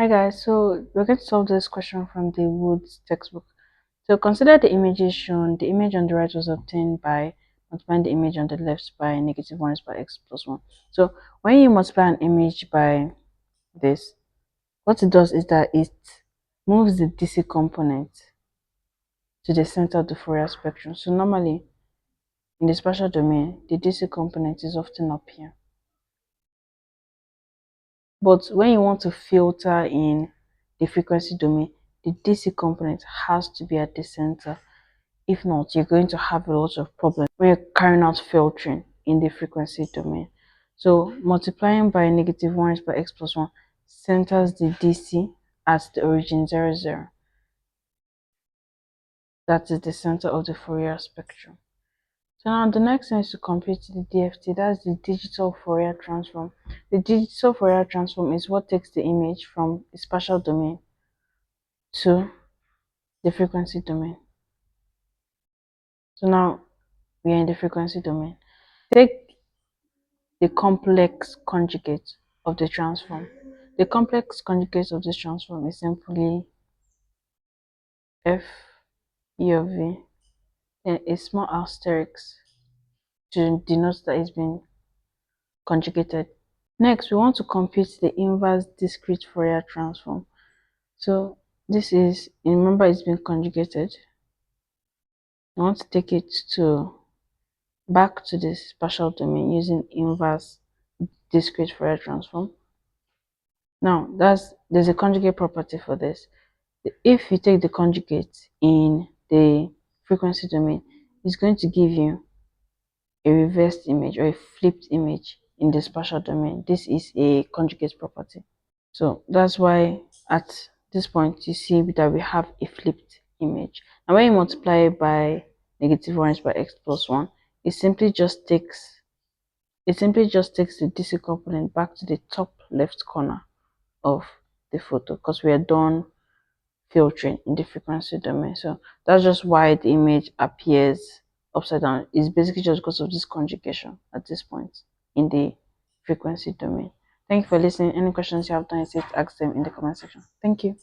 Hi guys, so we're going to solve this question from the Woods textbook. So consider the images shown. The image on the right was obtained by multiplying the image on the left by -1 is by x plus 1. So when you multiply an image by this, what it does is that it moves the DC component to the center of the Fourier spectrum. So normally in the spatial domain, the DC component is often up here. But when you want to filter in the frequency domain, the DC component has to be at the center. If not, you're going to have a lot of problems when you're carrying out filtering in the frequency domain. So multiplying by -1 is by x plus 1 centers the DC at the origin 0, 0. That is the center of the Fourier spectrum. So now the next thing is to compute the DFT, that's the digital Fourier transform. The digital Fourier transform is what takes the image from the spatial domain to the frequency domain. So now we are in the frequency domain. Take the complex conjugate of the transform. The complex conjugate of this transform is simply f e of v, then a small asterisk to denote that it's been conjugated. Next, we want to compute the inverse discrete Fourier transform. So this is, remember, it's been conjugated. We want to take it to back to the spatial domain using inverse discrete Fourier transform. Now, there's a conjugate property for this. If you take the conjugate in the frequency domain, it's going to give you a reversed image or a flipped image in the spatial domain. This is a conjugate property. So that's why at this point you see that we have a flipped image. And when you multiply it by -1 is by x plus 1, it simply just takes the DC component back to the top left corner of the photo because we are done filtering in the frequency domain. So that's just why the image appears upside down. It's basically just because of this conjugation at this point in the frequency domain. Thank you for listening. Any questions you have, don't hesitate to ask them in the comment section. Thank you.